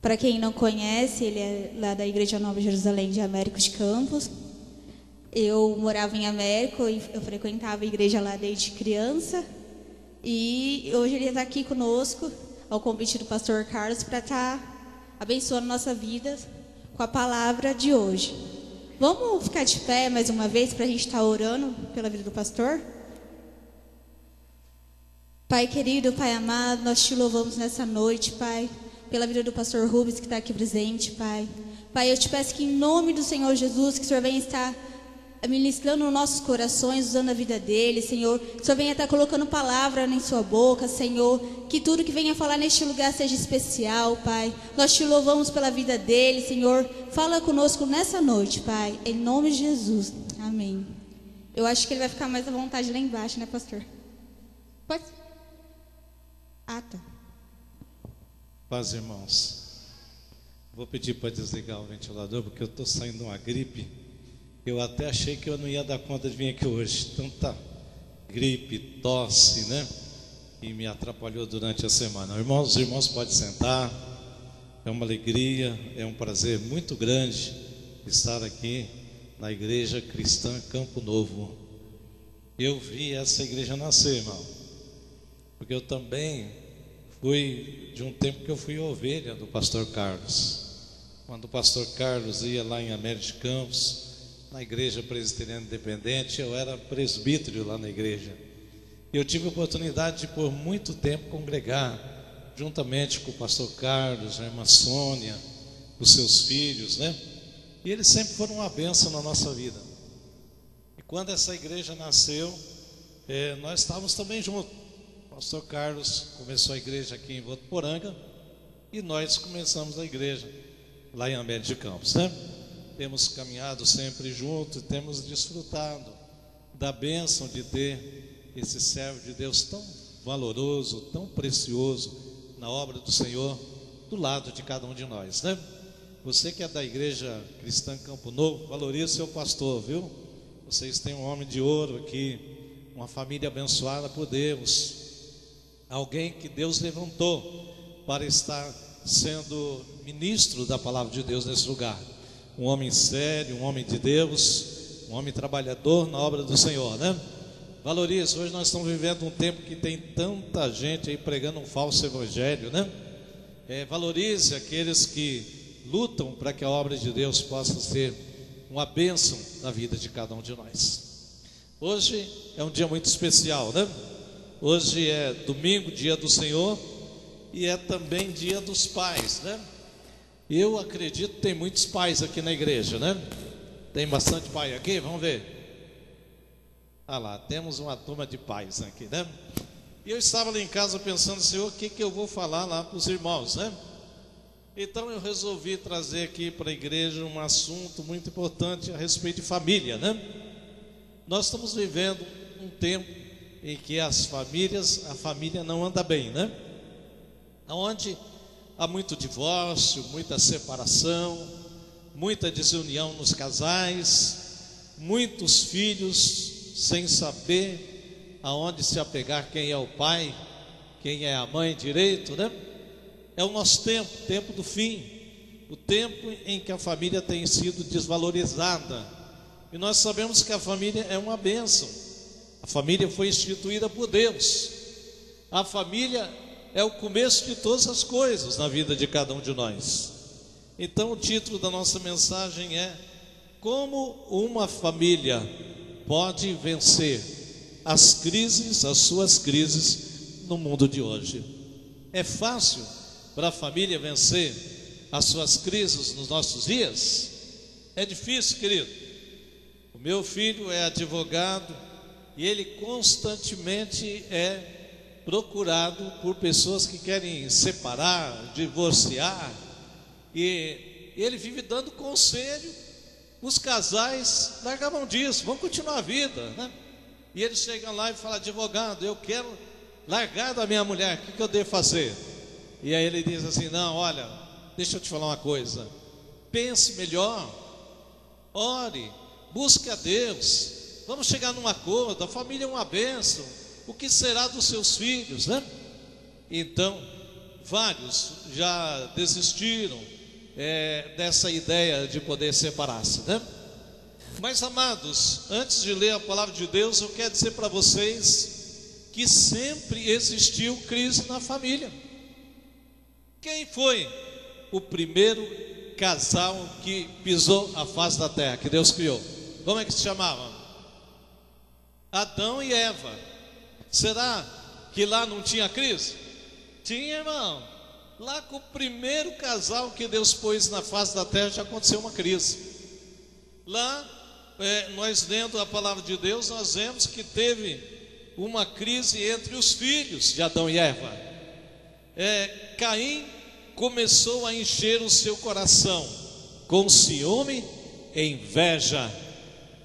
Para quem não conhece, ele é lá da Igreja Nova Jerusalém de Américo de Campos. Eu morava em Américo e eu frequentava a igreja lá desde criança. E hoje ele está aqui conosco, ao convite do pastor Carlos, para estar abençoando nossa vida com a palavra de hoje. Vamos ficar de pé mais uma vez para a gente estar orando pela vida do pastor? Pai querido, Pai amado, nós te louvamos nessa noite, Pai, pela vida do pastor Rubens que está aqui presente, Pai. Pai, eu te peço que em nome do Senhor Jesus, que o Senhor venha estar ministrando nos nossos corações, usando a vida dele, Senhor. Que o Senhor venha estar colocando palavra em sua boca, Senhor. Que tudo que venha falar neste lugar seja especial, Pai. Nós te louvamos pela vida dele, Senhor. Fala conosco nessa noite, Pai. Em nome de Jesus. Amém. Eu acho que ele vai ficar mais à vontade lá embaixo, né, pastor? Pode? Ah, tá. Paz, irmãos. Vou pedir para desligar o ventilador, porque eu estou saindo de uma gripe. Eu até achei que eu não ia dar conta de vir aqui hoje. Tanta gripe, tosse, né? E me atrapalhou durante a semana. Irmãos, os irmãos podem sentar. É uma alegria, é um prazer muito grande estar aqui na Igreja Cristã Campo Novo. Eu vi essa igreja nascer, irmão. Porque eu também fui de um tempo que eu fui ovelha do pastor Carlos. Quando o pastor Carlos ia lá em Américo de Campos, na igreja presbiteriana independente, eu era presbítero lá na igreja. Eu tive a oportunidade de por muito tempo congregar juntamente com o pastor Carlos, a irmã Sônia, os seus filhos, né? E eles sempre foram uma bênção na nossa vida. E quando essa igreja nasceu, nós estávamos também juntos. O pastor Carlos começou a igreja aqui em Votuporanga e nós começamos a igreja lá em Américo de Campos, né? Temos caminhado sempre juntos, temos desfrutado da bênção de ter esse servo de Deus tão valoroso, tão precioso na obra do Senhor, do lado de cada um de nós, né? Você que é da Igreja Cristã Campo Novo, valorize o seu pastor, viu? Vocês têm um homem de ouro aqui, uma família abençoada por Deus, alguém que Deus levantou para estar sendo ministro da palavra de Deus nesse lugar. Um homem sério, um homem de Deus, um homem trabalhador na obra do Senhor, né? Valorize. Hoje nós estamos vivendo um tempo que tem tanta gente aí pregando um falso evangelho, né? Valorize aqueles que lutam para que a obra de Deus possa ser uma bênção na vida de cada um de nós. Hoje é um dia muito especial, né? Hoje é domingo, dia do Senhor, e é também dia dos pais, né? Eu acredito que tem muitos pais aqui na igreja, né? Tem bastante pai aqui, vamos ver. Ah lá, temos uma turma de pais aqui, né? E eu estava lá em casa pensando, Senhor, o que eu vou falar lá para os irmãos, né? Então eu resolvi trazer aqui para a igreja um assunto muito importante a respeito de família, né? Nós estamos vivendo um tempo em que a família não anda bem, né? Onde há muito divórcio, muita separação, muita desunião nos casais, muitos filhos sem saber aonde se apegar, quem é o pai, quem é a mãe direito, né? É o nosso tempo, tempo do fim, o tempo em que a família tem sido desvalorizada. E nós sabemos que a família é uma bênção. A família foi instituída por Deus. A família é o começo de todas as coisas na vida de cada um de nós. Então o título da nossa mensagem é: como uma família pode vencer as suas crises no mundo de hoje. É fácil para a família vencer as suas crises nos nossos dias? É difícil, querido. O meu filho é advogado e ele constantemente é procurado por pessoas que querem separar, divorciar, e ele vive dando conselho. Os casais largam mão disso, vão continuar a vida, né? E eles chegam lá e falam: advogado, eu quero largar da minha mulher, o que eu devo fazer? E aí ele diz assim: não, olha, deixa eu te falar uma coisa, pense melhor, ore, busque a Deus, vamos chegar num acordo, a família é uma bênção, o que será dos seus filhos, né? Então vários já desistiram dessa ideia de poder separar-se, né? Mas, amados, antes de ler a palavra de Deus, eu quero dizer para vocês que sempre existiu crise na família. Quem foi o primeiro casal que pisou a face da terra, que Deus criou? Como é que se chamava? Adão e Eva. Será que lá não tinha crise? Tinha, irmão. Lá com o primeiro casal que Deus pôs na face da terra já aconteceu uma crise. Lá, nós lendo a palavra de Deus, nós vemos que teve uma crise entre os filhos de Adão e Eva. Caim começou a encher o seu coração com ciúme e inveja.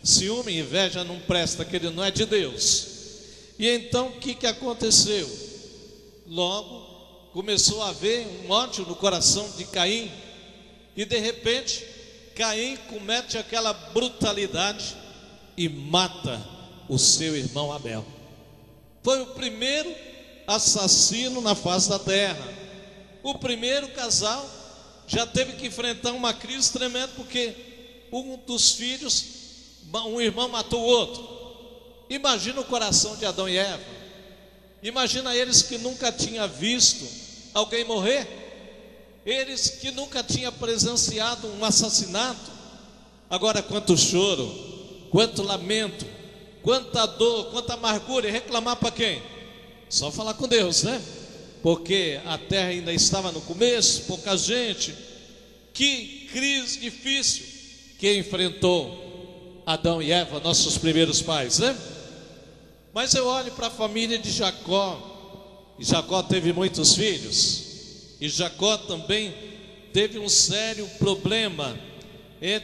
Ciúme e inveja não presta, que ele não é de Deus. E então o que aconteceu? Logo começou a haver um ódio no coração de Caim, e de repente Caim comete aquela brutalidade e mata o seu irmão Abel. Foi o primeiro assassino na face da terra. O primeiro casal já teve que enfrentar uma crise tremenda, porque um dos filhos, um irmão matou o outro. Imagina o coração de Adão e Eva. Imagina eles que nunca tinham visto alguém morrer, eles que nunca tinham presenciado um assassinato. Agora, quanto choro, quanto lamento, quanta dor, quanta amargura. E reclamar para quem? Só falar com Deus, né? Porque a terra ainda estava no começo, pouca gente. Que crise difícil que enfrentou Adão e Eva, nossos primeiros pais, né? Mas eu olho para a família de Jacó, e Jacó teve muitos filhos, e Jacó também teve um sério problema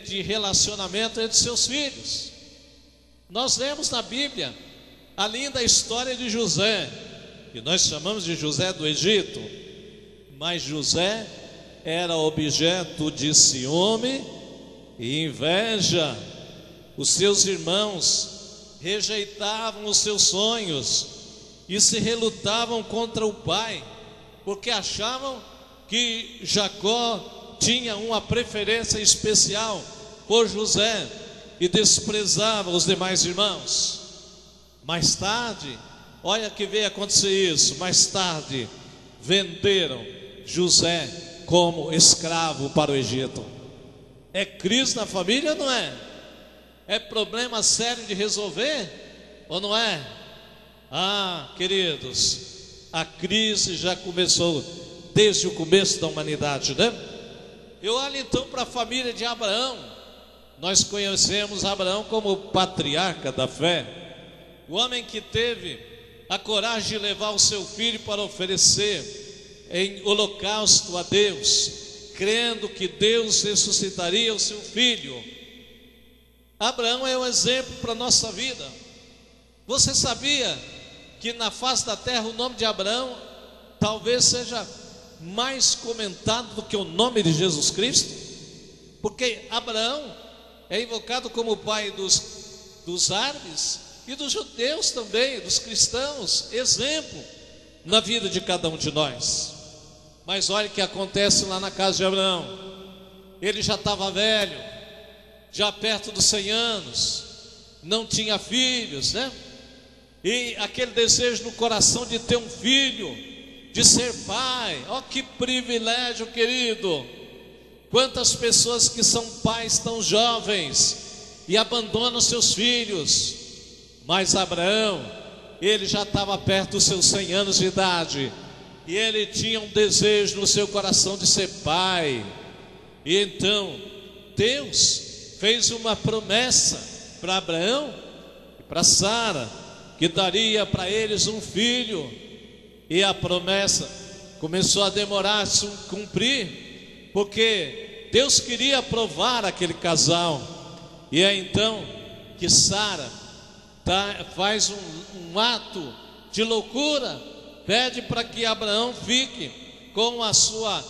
de relacionamento entre seus filhos. Nós lemos na Bíblia a linda história de José, que nós chamamos de José do Egito, mas José era objeto de ciúme e inveja. Os seus irmãos rejeitavam os seus sonhos e se relutavam contra o pai, porque achavam que Jacó tinha uma preferência especial por José e desprezava os demais irmãos. Mais tarde, olha que veio acontecer isso, mais tarde venderam José como escravo para o Egito. É crise na família ou não é? É problema sério de resolver ou não é? Ah, queridos, a crise já começou desde o começo da humanidade, né? Eu olho então para a família de Abraão. Nós conhecemos Abraão como o patriarca da fé, o homem que teve a coragem de levar o seu filho para oferecer em holocausto a Deus, crendo que Deus ressuscitaria o seu filho. Abraão é um exemplo para a nossa vida. Você sabia que na face da terra o nome de Abraão talvez seja mais comentado do que o nome de Jesus Cristo? Porque Abraão é invocado como o pai dos árabes e dos judeus também, dos cristãos, exemplo na vida de cada um de nós. Mas olha o que acontece lá na casa de Abraão. Ele já estava velho, já perto dos 100 anos, não tinha filhos, né? E aquele desejo no coração de ter um filho, de ser pai. Ó, que privilégio, querido. Quantas pessoas que são pais tão jovens e abandonam seus filhos. Mas Abraão, ele já estava perto dos seus 100 anos de idade, e ele tinha um desejo no seu coração de ser pai. E então Deus fez uma promessa para Abraão e para Sara, que daria para eles um filho. E a promessa começou a demorar a se cumprir, porque Deus queria provar aquele casal. E é então que Sara faz um ato de loucura, pede para que Abraão fique com a sua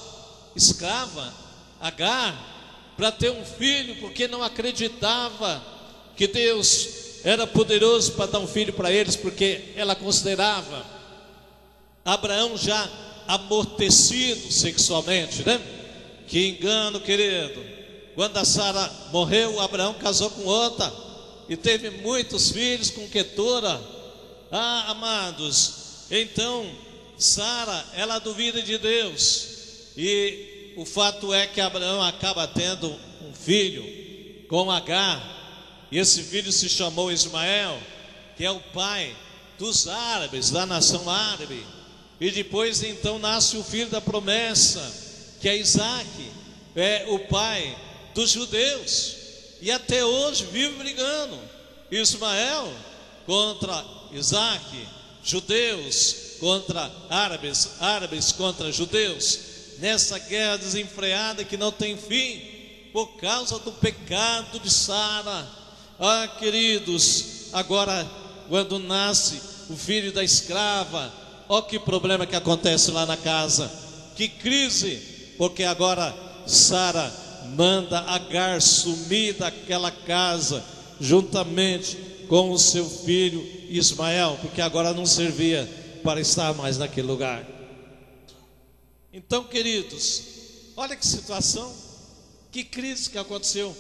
escrava Agar, para ter um filho, porque não acreditava que Deus era poderoso para dar um filho para eles, porque ela considerava Abraão já amortecido sexualmente, né? Que engano, querido. Quando a Sara morreu, Abraão casou com outra e teve muitos filhos com Quetura. Amados, então Sara, ela duvida de Deus, e o fato é que Abraão acaba tendo um filho com Agar, e esse filho se chamou Ismael, que é o pai dos árabes, da nação árabe. E depois então nasce o filho da promessa, que é Isaac, é o pai dos judeus, e até hoje vive brigando, Ismael contra Isaac, judeus contra árabes, árabes contra judeus, nessa guerra desenfreada que não tem fim, por causa do pecado de Sara. Queridos, agora quando nasce o filho da escrava, que problema que acontece lá na casa, que crise, porque agora Sara manda Agar sumir daquela casa, juntamente com o seu filho Ismael, porque agora não servia para estar mais naquele lugar. Então, queridos, olha que situação, que crise que aconteceu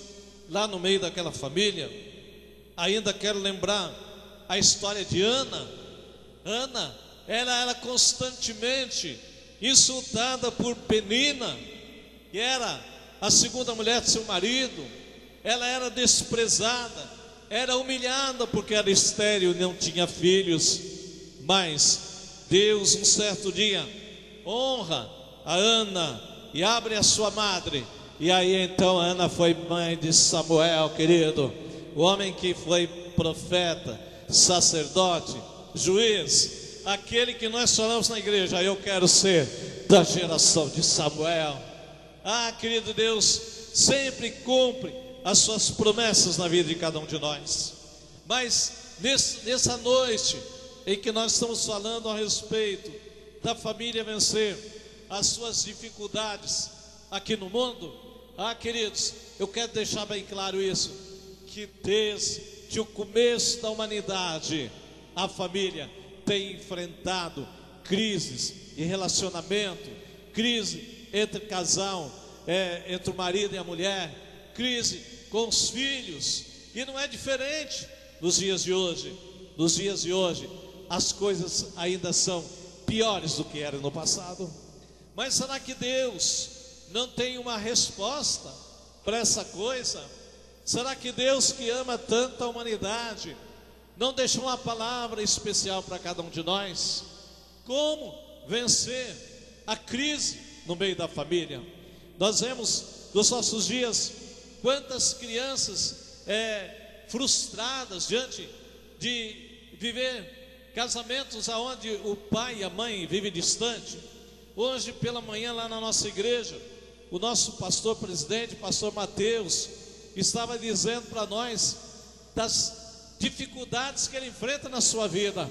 lá no meio daquela família. Ainda quero lembrar a história de Ana. Ana, ela era constantemente insultada por Penina, que era a segunda mulher de seu marido. Ela era desprezada, era humilhada porque era estéril e não tinha filhos. Mas Deus, um certo dia, honra a Ana e abre a sua madre. E aí então Ana foi mãe de Samuel, querido, o homem que foi profeta, sacerdote, juiz, aquele que nós falamos na igreja: eu quero ser da geração de Samuel. Querido, Deus sempre cumpre as suas promessas na vida de cada um de nós. Mas nessa noite em que nós estamos falando a respeito da família vencer as suas dificuldades aqui no mundo, queridos, eu quero deixar bem claro isso, que desde o começo da humanidade, a família tem enfrentado crises em relacionamento, crise entre casal, entre o marido e a mulher, crise com os filhos, e não é diferente nos dias de hoje. Nos dias de hoje, as coisas ainda são piores do que eram no passado. Mas será que Deus não tem uma resposta para essa coisa? Será que Deus, que ama tanto a humanidade, não deixou uma palavra especial para cada um de nós? Como vencer a crise no meio da família? Nós vemos nos nossos dias quantas crianças frustradas diante de viver casamentos aonde o pai e a mãe vivem distante. Hoje pela manhã lá na nossa igreja, o nosso pastor presidente, pastor Mateus, estava dizendo para nós das dificuldades que ele enfrenta na sua vida,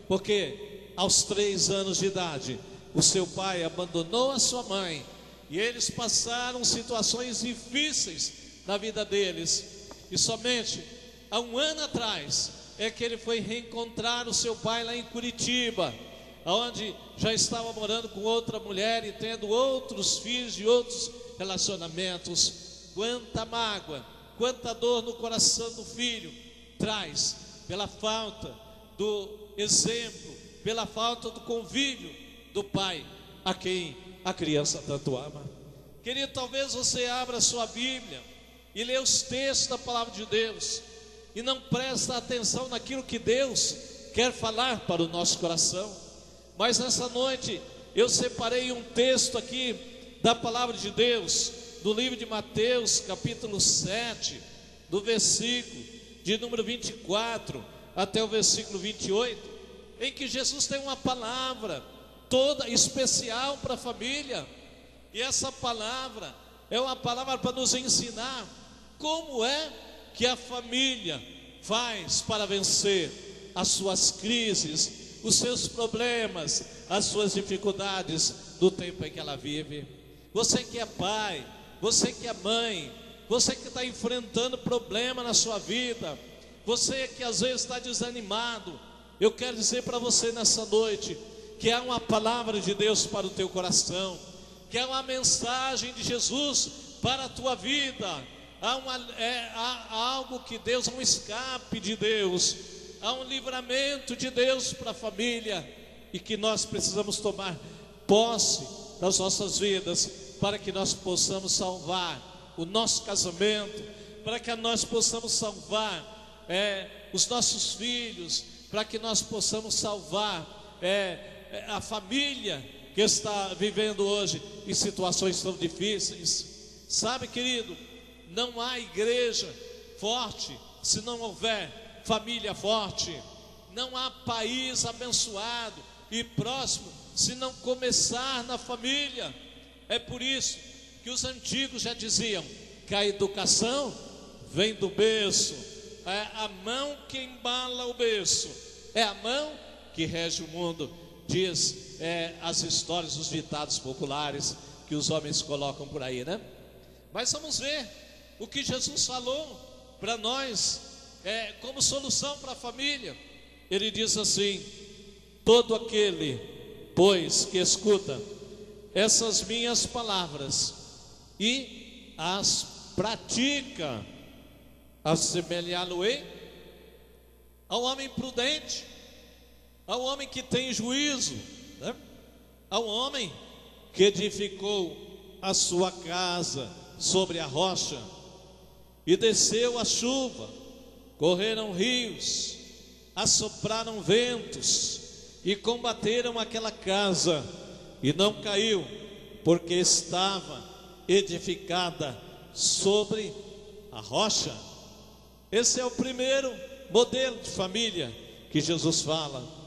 porque aos 3 anos de idade o seu pai abandonou a sua mãe, e eles passaram situações difíceis na vida deles, e somente há 1 ano atrás é que ele foi reencontrar o seu pai lá em Curitiba, onde já estava morando com outra mulher e tendo outros filhos e outros relacionamentos. Quanta mágoa, quanta dor no coração do filho traz pela falta do exemplo, pela falta do convívio do pai a quem a criança tanto ama. Querido, talvez você abra a sua Bíblia e lê os textos da palavra de Deus e não presta atenção naquilo que Deus quer falar para o nosso coração. Mas nessa noite eu separei um texto aqui da palavra de Deus, do livro de Mateus, capítulo 7, do versículo de número 24 até o versículo 28, em que Jesus tem uma palavra toda especial para a família. E essa palavra é uma palavra para nos ensinar como é que a família faz para vencer as suas crises, os seus problemas, as suas dificuldades do tempo em que ela vive. Você que é pai, você que é mãe, você que está enfrentando problema na sua vida, você que às vezes está desanimado, eu quero dizer para você nessa noite que é uma palavra de Deus para o teu coração, que é uma mensagem de Jesus para a tua vida. Há algo que Deus, há um escape de Deus, há um livramento de Deus para a família, e que nós precisamos tomar posse das nossas vidas, para que nós possamos salvar o nosso casamento, para que nós possamos salvar os nossos filhos, para que nós possamos salvar a família que está vivendo hoje em situações tão difíceis. Sabe, querido, não há igreja forte se não houver família forte. Não há país abençoado e próximo se não começar na família. É por isso que os antigos já diziam que a educação vem do berço. É a mão que embala o berço, é a mão que rege o mundo. Diz as histórias, os ditados populares que os homens colocam por aí, né? Mas vamos ver o que Jesus falou para nós como solução para a família. Ele diz assim: todo aquele, pois, que escuta essas minhas palavras e as pratica, assemelhá-lo-ei ao homem prudente, ao homem que tem juízo, né? Ao homem que edificou a sua casa sobre a rocha, e desceu a chuva, correram rios, assopraram ventos, e combateram aquela casa, e não caiu, porque estava edificada sobre a rocha. Esse é o primeiro modelo de família que Jesus fala.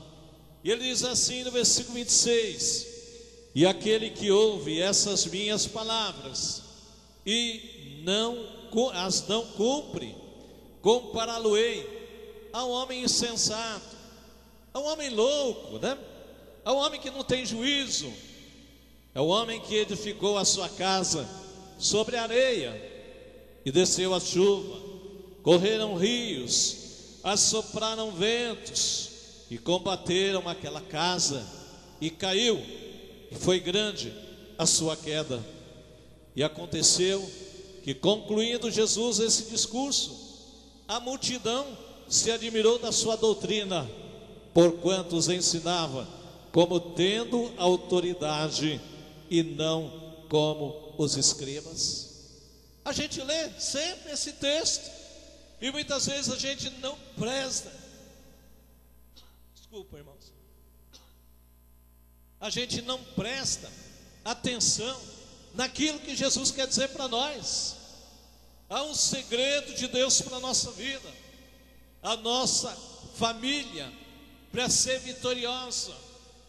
E ele diz assim no versículo 26: e aquele que ouve essas minhas palavras e as não cumpre, compará-lo-ei ao homem insensato, ao homem louco, né? Ao homem que não tem juízo. É o homem que edificou a sua casa sobre areia, e desceu a chuva, correram rios, assopraram ventos, e combateram aquela casa, e caiu, e foi grande a sua queda. E aconteceu que, concluindo Jesus esse discurso, a multidão se admirou da sua doutrina, porquanto os ensinava como tendo autoridade e não como os escribas. A gente lê sempre esse texto e muitas vezes a gente não presta. Desculpa, irmãos. A gente não presta atenção naquilo que Jesus quer dizer para nós. Há um segredo de Deus para a nossa vida. A nossa família, para ser vitoriosa,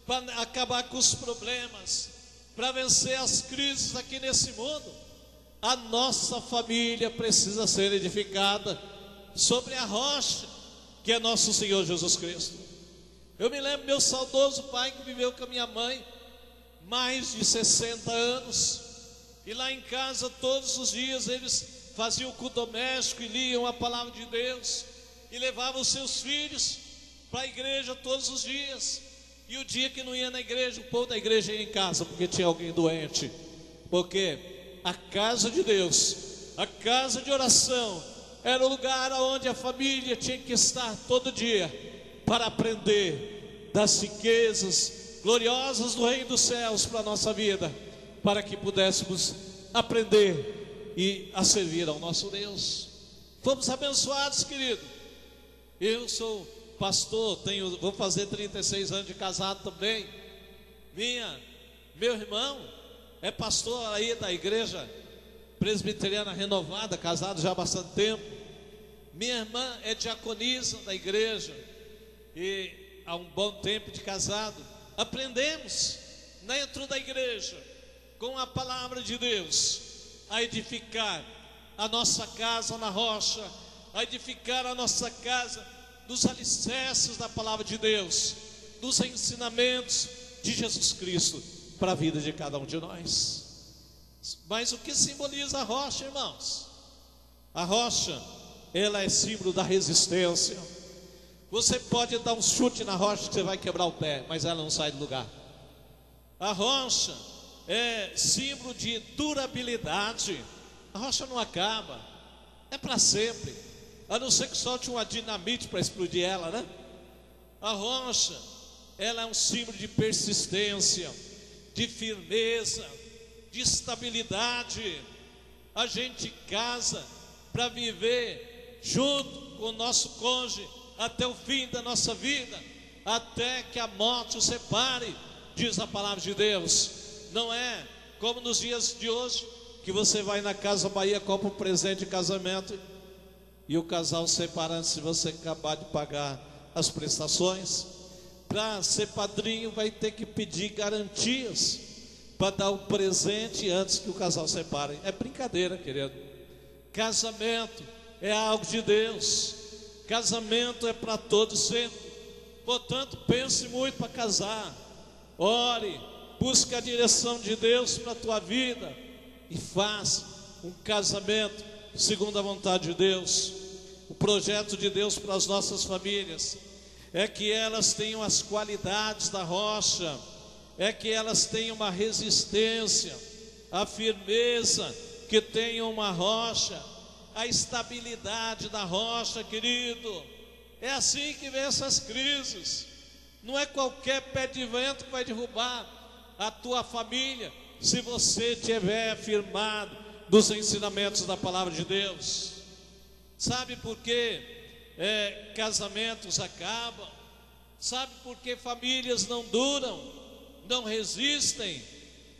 para acabar com os problemas, para vencer as crises aqui nesse mundo, a nossa família precisa ser edificada sobre a rocha, que é nosso Senhor Jesus Cristo. Eu me lembro meu saudoso pai, que viveu com a minha mãe mais de 60 anos, e lá em casa todos os dias eles faziam o culto doméstico e liam a palavra de Deus, e levavam os seus filhos para a igreja todos os dias. E o dia que não ia na igreja, o povo da igreja ia em casa, porque tinha alguém doente. Porque a casa de Deus, a casa de oração, era o lugar onde a família tinha que estar todo dia, para aprender das riquezas gloriosas do reino dos céus para a nossa vida, para que pudéssemos aprender e a servir ao nosso Deus. Fomos abençoados, querido. Eu sou pastor, vou fazer 36 anos de casado também. Meu irmão é pastor aí da igreja presbiteriana renovada, casado já há bastante tempo. Minha irmã é diaconisa da igreja, e há um bom tempo de casado. Aprendemos dentro da igreja, com a palavra de Deus, a edificar a nossa casa na rocha, a edificar a nossa casa dos alicerces da palavra de Deus, dos ensinamentos de Jesus Cristo para a vida de cada um de nós. Mas o que simboliza a rocha, irmãos? A rocha, ela é símbolo da resistência. Você pode dar um chute na rocha que você vai quebrar o pé, mas ela não sai do lugar. A rocha é símbolo de durabilidade. A rocha não acaba, é para sempre, a não ser que solte uma dinamite para explodir ela, né? A rocha, ela é um símbolo de persistência, de firmeza, de estabilidade. A gente casa para viver junto com o nosso cônjuge até o fim da nossa vida, até que a morte o separe, diz a palavra de Deus. Não é como nos dias de hoje, que você vai na Casa Bahia, compra um presente de casamento e o casal separa antes de você acabar de pagar as prestações. Para ser padrinho vai ter que pedir garantias para dar o presente antes que o casal separe. É brincadeira, querido. Casamento é algo de Deus. Casamento é para todos sempre. Portanto, pense muito para casar. Ore, busque a direção de Deus para a tua vida e faça um casamento segundo a vontade de Deus. O projeto de Deus para as nossas famílias é que elas tenham as qualidades da rocha, é que elas tenham uma resistência, a firmeza que tem uma rocha, a estabilidade da rocha, querido. É assim que vem essas crises. Não é qualquer pé de vento que vai derrubar a tua família, se você estiver firmado nos ensinamentos da palavra de Deus. Sabe por que casamentos acabam? Sabe por que famílias não duram, não resistem?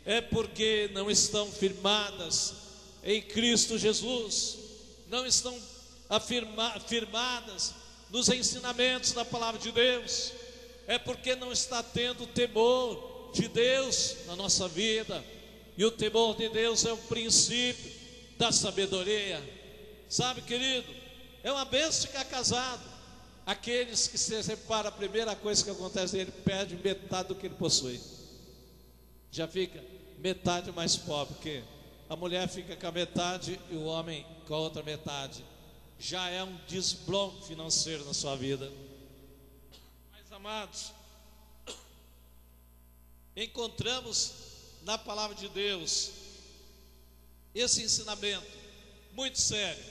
É porque não estão firmadas em Cristo Jesus, não estão firmadas nos ensinamentos da palavra de Deus. É porque não está tendo temor de Deus na nossa vida. E o temor de Deus é o princípio da sabedoria. Sabe, querido, é uma bênção ficar casado. Aqueles que se separam, a primeira coisa que acontece é ele perde metade do que ele possui. Já fica metade mais pobre, porque a mulher fica com a metade e o homem com a outra metade. Já é um desbloqueio financeiro na sua vida. Mas, amados, encontramos na palavra de Deus esse ensinamento muito sério.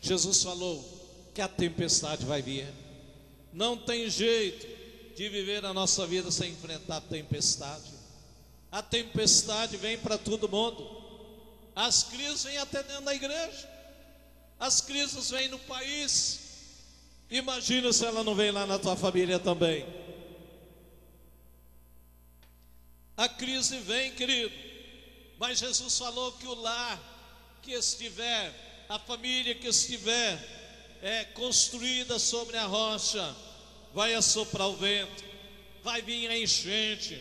Jesus falou que a tempestade vai vir. Não tem jeito de viver a nossa vida sem enfrentar a tempestade. A tempestade vem para todo mundo. As crises vêm até dentro da igreja. As crises vêm no país. Imagina se ela não vem lá na tua família também. A crise vem, querido, mas Jesus falou que o lar que estiver, a família que estiver construída sobre a rocha, vai assoprar o vento, vai vir a enchente,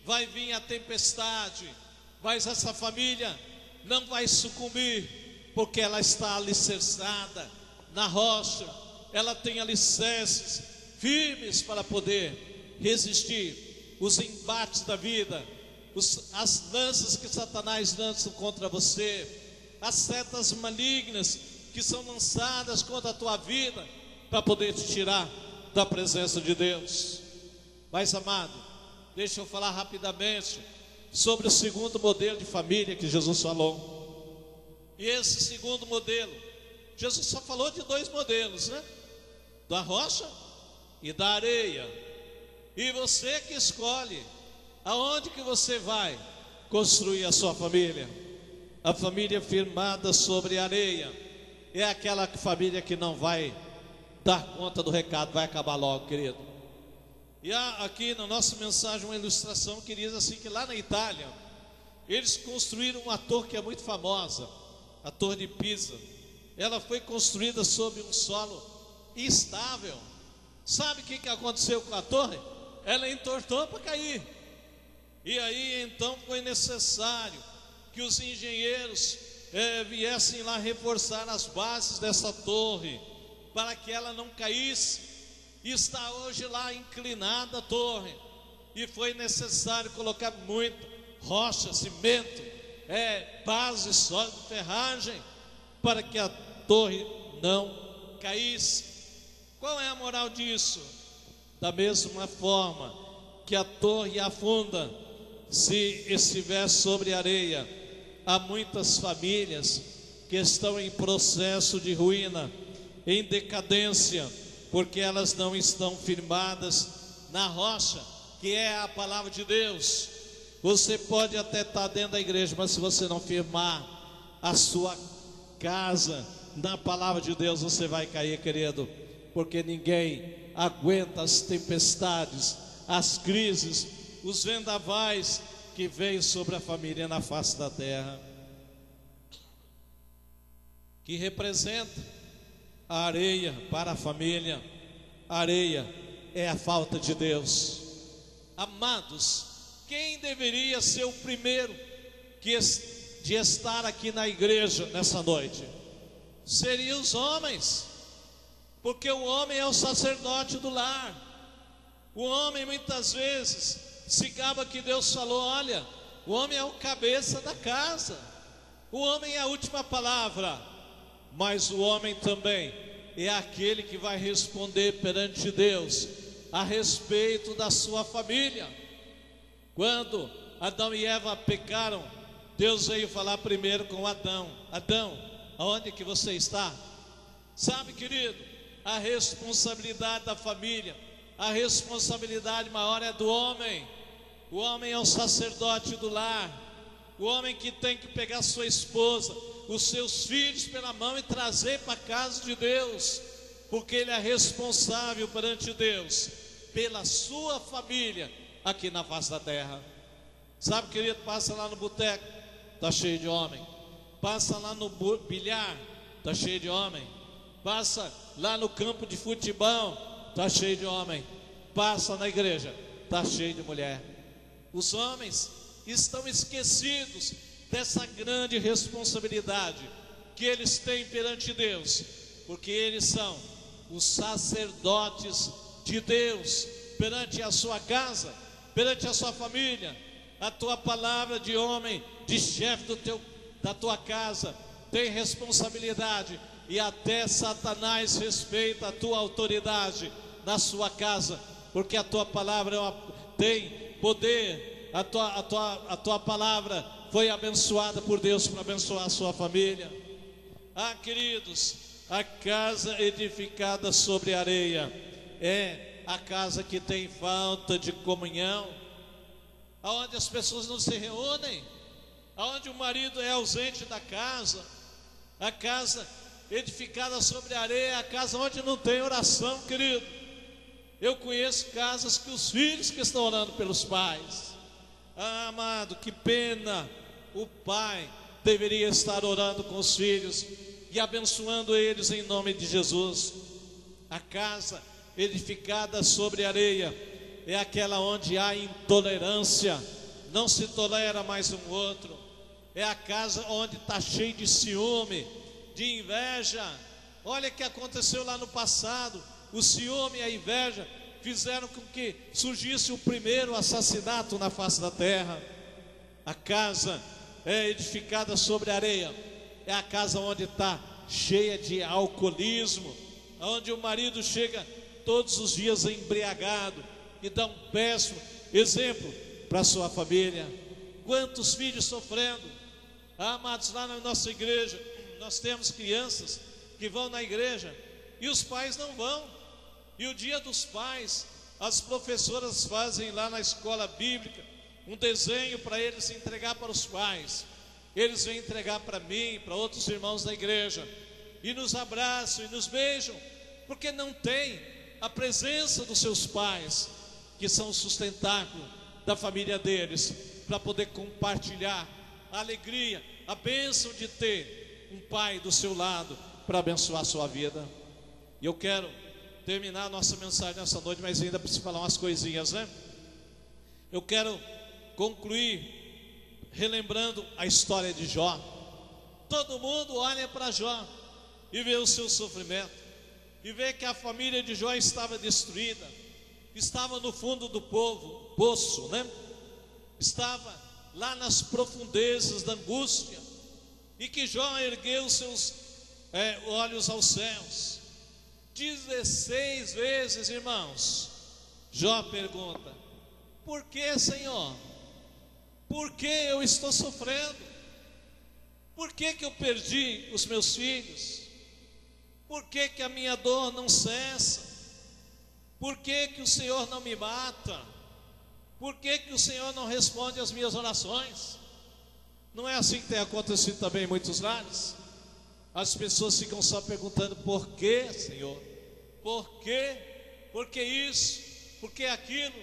vai vir a tempestade, mas essa família não vai sucumbir, porque ela está alicerçada na rocha, ela tem alicerces firmes para poder resistir os embates da vida, as lanças que Satanás lança contra você, as setas malignas que são lançadas contra a tua vida, para poder te tirar da presença de Deus. Mas, amado, deixa eu falar rapidamente sobre o segundo modelo de família que Jesus falou. E esse segundo modelo, Jesus só falou de dois modelos, né? Da rocha e da areia. E você que escolhe aonde que você vai construir a sua família. A família firmada sobre areia é aquela família que não vai dar conta do recado, vai acabar logo, querido. E há aqui na nossa mensagem uma ilustração que diz assim, que lá na Itália eles construíram uma torre que é muito famosa, a Torre de Pisa. Ela foi construída sobre um solo instável. Sabe o que aconteceu com a torre? Ela entortou para cair. E aí então foi necessário que os engenheiros viessem lá reforçar as bases dessa torre, para que ela não caísse. E está hoje lá inclinada a torre, e foi necessário colocar muita rocha, cimento, base sólida, ferragem, para que a torre não caísse. Qual é a moral disso? Da mesma forma que a torre afunda, se estiver sobre areia, há muitas famílias que estão em processo de ruína, em decadência, porque elas não estão firmadas na rocha, que é a palavra de Deus. Você pode até estar dentro da igreja, mas se você não firmar a sua casa na palavra de Deus, você vai cair, querido, porque ninguém aguenta as tempestades, as crises, os vendavais que veio sobre a família na face da terra, que representa a areia para a família. A areia é a falta de Deus. Amados, quem deveria ser o primeiro de estar aqui na igreja nessa noite? Seriam os homens, porque o homem é o sacerdote do lar. O homem muitas vezes se gaba que Deus falou: olha, o homem é o cabeça da casa, o homem é a última palavra, mas o homem também é aquele que vai responder perante Deus a respeito da sua família. Quando Adão e Eva pecaram, Deus veio falar primeiro com Adão: Adão, aonde que você está? Sabe, querido, a responsabilidade da família, a responsabilidade maior é do homem. O homem é o sacerdote do lar, o homem que tem que pegar sua esposa, os seus filhos pela mão e trazer para a casa de Deus, porque ele é responsável perante Deus pela sua família aqui na face da terra. Sabe, querido, passa lá no boteco, está cheio de homem. Passa lá no bilhar, está cheio de homem. Passa lá no campo de futebol, está cheio de homem. Passa na igreja, está cheio de mulher. Os homens estão esquecidos dessa grande responsabilidade que eles têm perante Deus, porque eles são os sacerdotes de Deus perante a sua casa, perante a sua família. A tua palavra de homem, de chefe da tua casa, tem responsabilidade, e até Satanás respeita a tua autoridade na sua casa, porque a tua palavra tem poder. A tua palavra foi abençoada por Deus para abençoar a sua família. Ah, queridos, a casa edificada sobre areia é a casa que tem falta de comunhão, aonde as pessoas não se reúnem, aonde o marido é ausente da casa. A casa edificada sobre areia é a casa onde não tem oração, querido. Eu conheço casas que os filhos que estão orando pelos pais. Ah, amado, que pena. O pai deveria estar orando com os filhos e abençoando eles em nome de Jesus. A casa edificada sobre areia é aquela onde há intolerância, não se tolera mais um outro. É a casa onde está cheio de ciúme, de inveja. Olha o que aconteceu lá no passado. O ciúme e a inveja fizeram com que surgisse o primeiro assassinato na face da terra. A casa é edificada sobre areia é a casa onde está cheia de alcoolismo, onde o marido chega todos os dias embriagado e dá um péssimo exemplo para a sua família. Quantos filhos sofrendo? Ah, amados, lá na nossa igreja nós temos crianças que vão na igreja e os pais não vão. E o dia dos pais, as professoras fazem lá na escola bíblica um desenho para eles entregar para os pais. Eles vêm entregar para mim, para outros irmãos da igreja, e nos abraçam e nos beijam, porque não tem a presença dos seus pais, que são o sustentáculo da família deles, para poder compartilhar a alegria, a bênção de ter um pai do seu lado para abençoar a sua vida. E eu quero terminar a nossa mensagem nessa noite, mas ainda preciso falar umas coisinhas, né? Eu quero concluir relembrando a história de Jó. Todo mundo olha para Jó e vê o seu sofrimento, e vê que a família de Jó estava destruída, estava no fundo do poço, né? Estava lá nas profundezas da angústia, e que Jó ergueu os seus olhos aos céus. 16 vezes, irmãos, Jó pergunta: por que, Senhor? Por que eu estou sofrendo? Por que eu perdi os meus filhos? Por que a minha dor não cessa? Por que o Senhor não me mata? Por que o Senhor não responde às minhas orações? Não é assim que tem acontecido também em muitos lares? As pessoas ficam só perguntando: por que, Senhor? Por quê? Por que isso? Por que aquilo?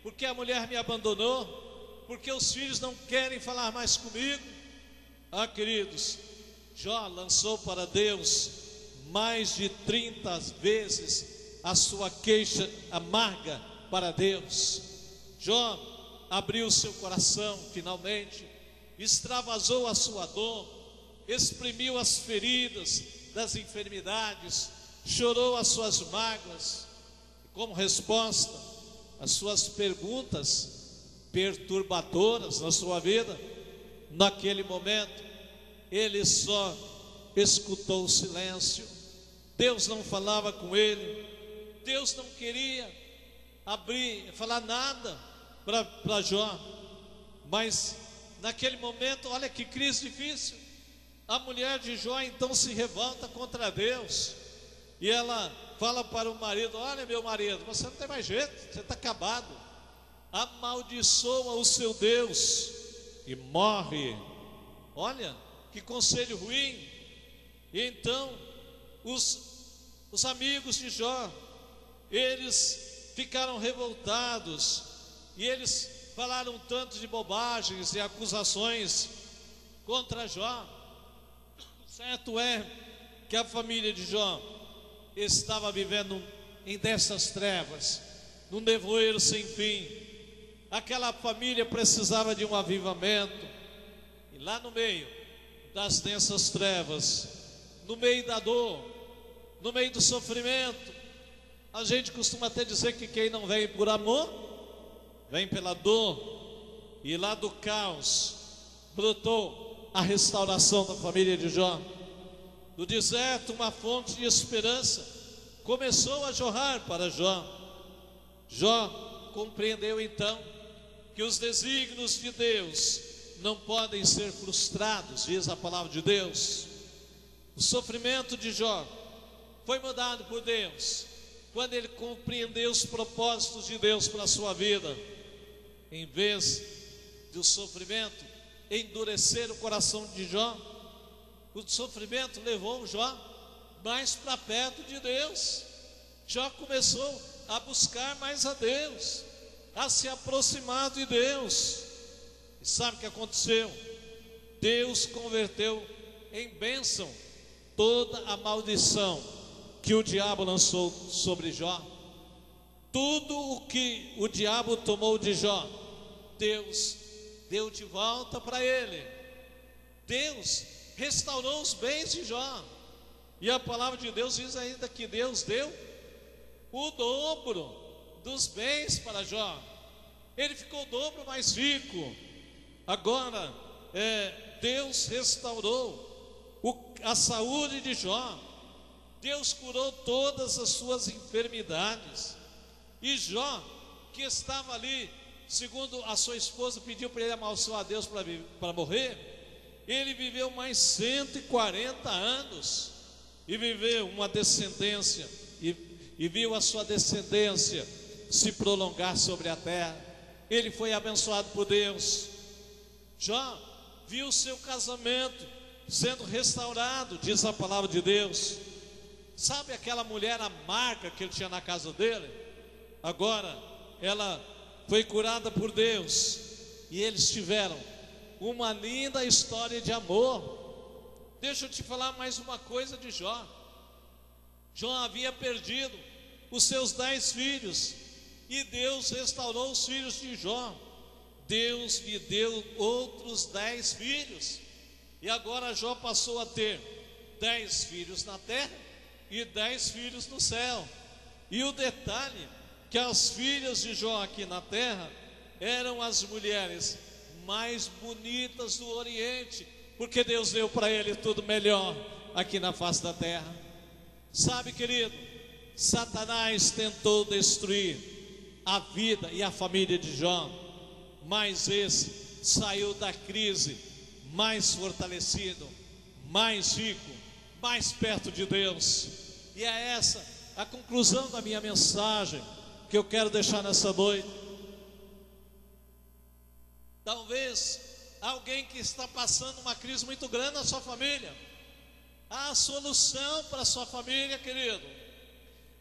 Por que a mulher me abandonou? Por que os filhos não querem falar mais comigo? Ah, queridos, Jó lançou para Deus mais de 30 vezes a sua queixa amarga para Deus. Jó abriu seu coração finalmente, extravasou a sua dor, exprimiu as feridas das enfermidades, chorou as suas mágoas. Como resposta às suas perguntas perturbadoras na sua vida, naquele momento ele só escutou o silêncio. Deus não falava com ele, Deus não queria falar nada para Jó. Mas naquele momento, olha que crise difícil, a mulher de Jó então se revolta contra Deus, e ela fala para o marido: olha, meu marido, você não tem mais jeito, você está acabado, amaldiçoa o seu Deus e morre. Olha que conselho ruim. E então os amigos de Jó, eles ficaram revoltados, e eles falaram tanto de bobagens e acusações contra Jó. Certo é que a família de Jó estava vivendo em dessas trevas, num nevoeiro sem fim. Aquela família precisava de um avivamento, e lá no meio das densas trevas, no meio da dor, no meio do sofrimento, a gente costuma até dizer que quem não vem por amor, vem pela dor. E lá do caos brotou a restauração da família de Jó. Do deserto, uma fonte de esperança começou a jorrar para Jó. Jó compreendeu então que os desígnios de Deus não podem ser frustrados, diz a palavra de Deus. O sofrimento de Jó foi mudado por Deus quando ele compreendeu os propósitos de Deus para a sua vida. Em vez do sofrimento endurecer o coração de Jó, o sofrimento levou Jó mais para perto de Deus. Jó começou a buscar mais a Deus, a se aproximar de Deus. E sabe o que aconteceu? Deus converteu em bênção toda a maldição que o diabo lançou sobre Jó. Tudo o que o diabo tomou de Jó, Deus deu de volta para ele. Deus restaurou os bens de Jó. E a palavra de Deus diz ainda que Deus deu o dobro dos bens para Jó. Ele ficou o dobro mais rico. Agora, Deus restaurou a saúde de Jó. Deus curou todas as suas enfermidades. E Jó, que estava ali, segundo a sua esposa pediu para ele amaldiçoar a Deus para morrer, ele viveu mais 140 anos, e viveu uma descendência, e viu a sua descendência se prolongar sobre a terra. Ele foi abençoado por Deus. Jó viu o seu casamento sendo restaurado, diz a palavra de Deus. Sabe aquela mulher amarga que ele tinha na casa dele? Agora ela foi curada por Deus, e eles tiveram uma linda história de amor. Deixa eu te falar mais uma coisa de Jó. Jó havia perdido os seus 10 filhos, e Deus restaurou os filhos de Jó. Deus lhe deu outros 10 filhos, e agora Jó passou a ter 10 filhos na terra e 10 filhos no céu. E o detalhe, que as filhas de Jó aqui na terra eram as mulheres mais bonitas do Oriente, porque Deus deu para ele tudo melhor aqui na face da terra. Sabe, querido, Satanás tentou destruir a vida e a família de Jó, mas esse saiu da crise mais fortalecido, mais rico, mais perto de Deus. E é essa a conclusão da minha mensagem que eu quero deixar nessa noite. Talvez alguém que está passando uma crise muito grande na sua família, há a solução para a sua família, querido.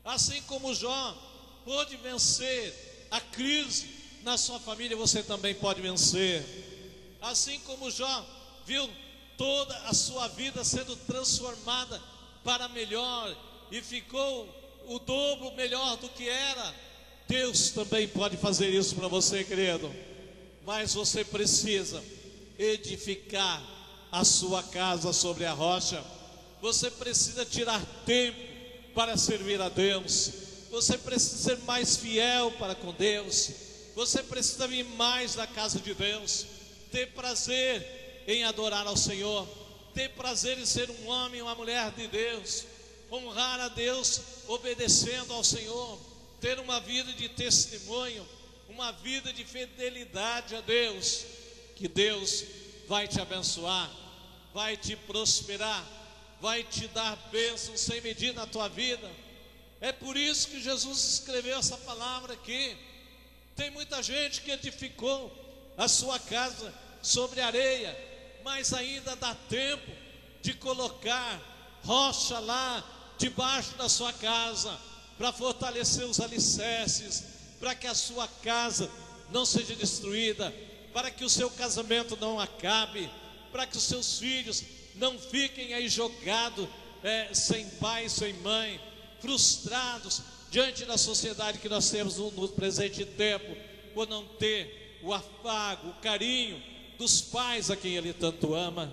Assim como Jó pôde vencer a crise na sua família, você também pode vencer. Assim como Jó viu toda a sua vida sendo transformada para melhor e ficou o dobro melhor do que era, Deus também pode fazer isso para você, querido. Mas você precisa edificar a sua casa sobre a rocha. Você precisa tirar tempo para servir a Deus. Você precisa ser mais fiel para com Deus. Você precisa vir mais na casa de Deus, ter prazer em adorar ao Senhor, ter prazer em ser um homem e uma mulher de Deus, honrar a Deus obedecendo ao Senhor, ter uma vida de testemunho, uma vida de fidelidade a Deus, que Deus vai te abençoar, vai te prosperar, vai te dar bênçãos sem medida na tua vida. É por isso que Jesus escreveu essa palavra aqui. Tem muita gente que edificou a sua casa sobre areia, mas ainda dá tempo de colocar rocha lá debaixo da sua casa, para fortalecer os alicerces, para que a sua casa não seja destruída, para que o seu casamento não acabe, para que os seus filhos não fiquem aí jogados, sem pai, sem mãe, frustrados diante da sociedade que nós temos no presente tempo, por não ter o afago, o carinho dos pais a quem Ele tanto ama.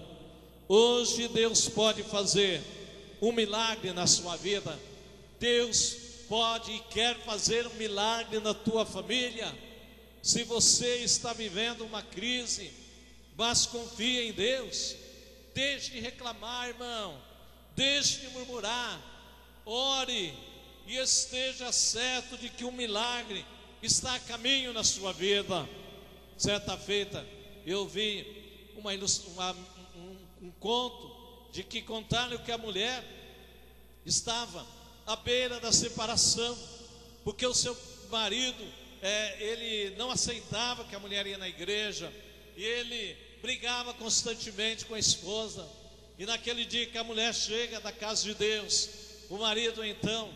Hoje Deus pode fazer um milagre na sua vida. Deus pode e quer fazer um milagre na tua família. Se você está vivendo uma crise, mas confia em Deus, deixe de reclamar, irmão, deixe de murmurar, ore e esteja certo de que um milagre está a caminho na sua vida. Certa feita eu vi um conto de que contaram que a mulher estava à beira da separação, porque o seu marido, ele não aceitava que a mulher ia na igreja, e ele brigava constantemente com a esposa. E naquele dia que a mulher chega da casa de Deus, o marido então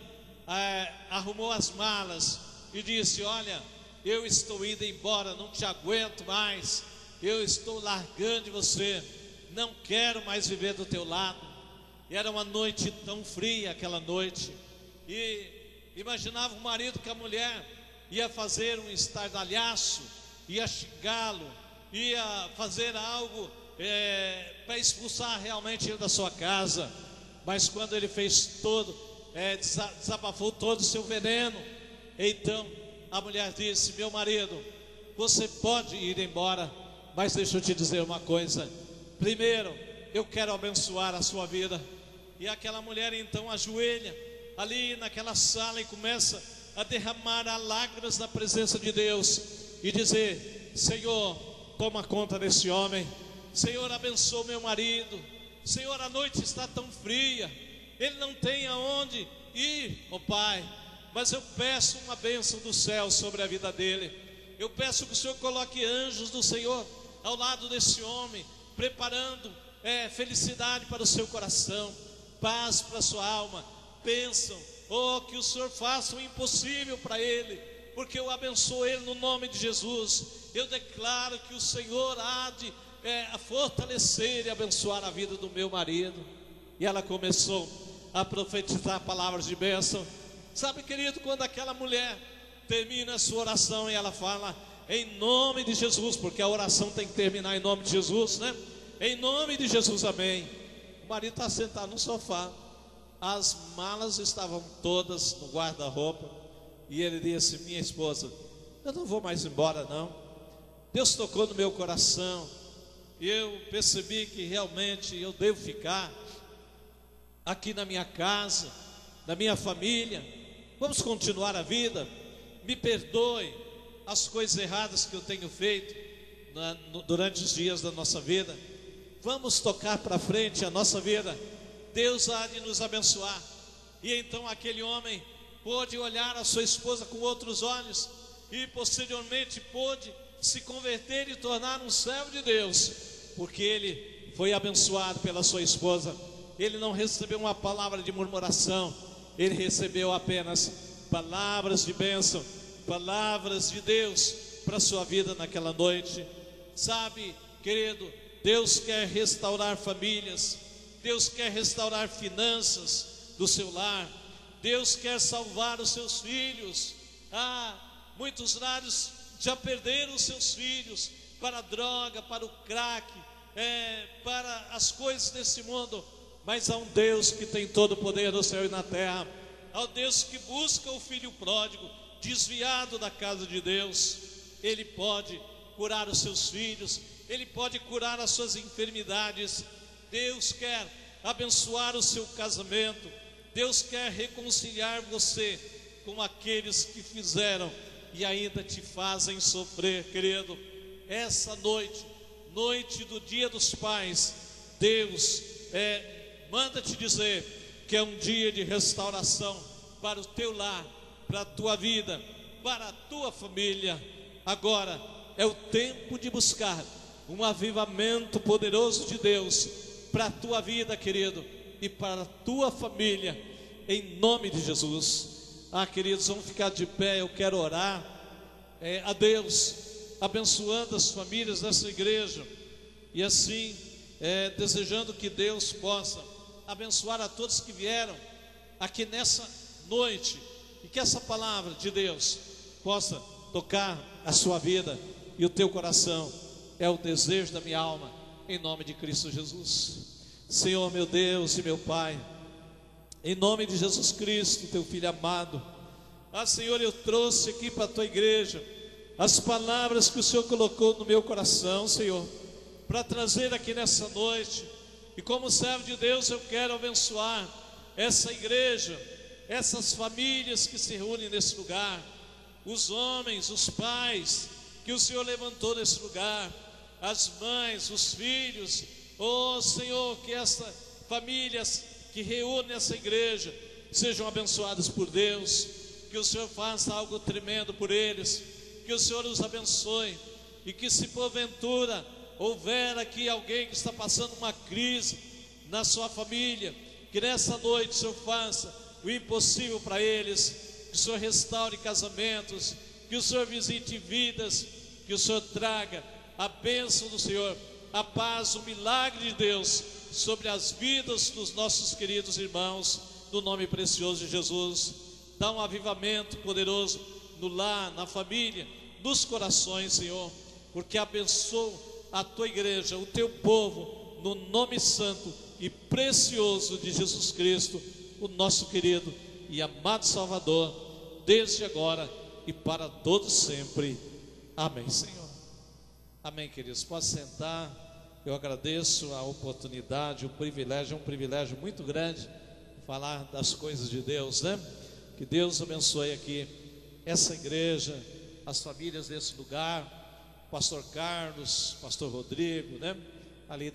arrumou as malas e disse: olha, eu estou indo embora, não te aguento mais, eu estou largando de você, não quero mais viver do teu lado. E era uma noite tão fria aquela noite, e imaginava o marido que a mulher ia fazer um estardalhaço, ia xingá-lo, ia fazer algo para expulsar realmente ele da sua casa. Mas quando ele fez desabafou todo o seu veneno, então a mulher disse: meu marido, você pode ir embora, mas deixa eu te dizer uma coisa, primeiro eu quero abençoar a sua vida. E aquela mulher então ajoelha ali naquela sala e começa a derramar lágrimas na presença de Deus e dizer: Senhor, toma conta desse homem. Senhor, abençoa meu marido. Senhor, a noite está tão fria, ele não tem aonde ir, ó Pai, mas eu peço uma bênção do céu sobre a vida dele. Eu peço que o Senhor coloque anjos do Senhor ao lado desse homem, preparando felicidade para o seu coração, paz para a sua alma, bênção. Que o Senhor faça o impossível para ele, porque eu abençoo ele no nome de Jesus. Eu declaro que o Senhor há de fortalecer e abençoar a vida do meu marido. E ela começou a profetizar palavras de bênção. Sabe, querido, quando aquela mulher termina a sua oração e ela fala: em nome de Jesus, porque a oração tem que terminar em nome de Jesus, né? Em nome de Jesus, amém. O marido está sentado no sofá, as malas estavam todas no guarda-roupa, e ele disse: minha esposa, eu não vou mais embora não. Deus tocou no meu coração, e eu percebi que realmente eu devo ficar aqui na minha casa, na minha família. Vamos continuar a vida. Me perdoe as coisas erradas que eu tenho feito. durante os dias da nossa vida, vamos tocar para frente a nossa vida. Deus há de nos abençoar. E então aquele homem pôde olhar a sua esposa com outros olhos e posteriormente pôde se converter e tornar um servo de Deus, porque ele foi abençoado pela sua esposa. Ele não recebeu uma palavra de murmuração, ele recebeu apenas palavras de bênção, palavras de Deus para a sua vida naquela noite. Sabe, querido, Deus quer restaurar famílias, Deus quer restaurar finanças do seu lar, Deus quer salvar os seus filhos. Muitos lares já perderam os seus filhos para a droga, para o crack, para as coisas desse mundo. Mas há um Deus que tem todo o poder no céu e na terra. Há um Deus que busca o filho pródigo, desviado da casa de Deus. Ele pode curar os seus filhos, Ele pode curar as suas enfermidades. Deus quer abençoar o seu casamento. Deus quer reconciliar você com aqueles que fizeram e ainda te fazem sofrer, querido. Essa noite, noite do Dia dos Pais, Deus manda te dizer que é um dia de restauração para o teu lar, para a tua vida, para a tua família. Agora é o tempo de buscar um avivamento poderoso de Deus para a tua vida, querido, e para a tua família, em nome de Jesus. Queridos, vamos ficar de pé. Eu quero orar a Deus, abençoando as famílias dessa igreja, e assim desejando que Deus possa abençoar a todos que vieram aqui nessa noite, e que essa palavra de Deus possa tocar a sua vida e o teu coração. É o desejo da minha alma, em nome de Cristo Jesus. Senhor, meu Deus e meu Pai, em nome de Jesus Cristo, teu Filho amado, Senhor, eu trouxe aqui para a tua igreja as palavras que o Senhor colocou no meu coração, Senhor, para trazer aqui nessa noite. E como servo de Deus, eu quero abençoar essa igreja, essas famílias que se reúnem nesse lugar, os homens, os pais que o Senhor levantou nesse lugar, as mães, os filhos. Senhor, que essas famílias que reúnem essa igreja sejam abençoadas por Deus, que o Senhor faça algo tremendo por eles, que o Senhor os abençoe, e que se porventura houver aqui alguém que está passando uma crise na sua família, que nessa noite o Senhor faça o impossível para eles, que o Senhor restaure casamentos, que o Senhor visite vidas, que o Senhor traga a bênção do Senhor, a paz, o milagre de Deus sobre as vidas dos nossos queridos irmãos, no nome precioso de Jesus. Dá um avivamento poderoso no lar, na família, nos corações, Senhor, porque abençoa a tua igreja, o teu povo, no nome santo e precioso de Jesus Cristo, o nosso querido e amado Salvador, desde agora e para todos sempre. Amém, Senhor. Amém, queridos. Pode sentar. Eu agradeço a oportunidade, o privilégio. É um privilégio muito grande falar das coisas de Deus, né? Que Deus abençoe aqui essa igreja, as famílias desse lugar, pastor Carlos, pastor Rodrigo, né? Ali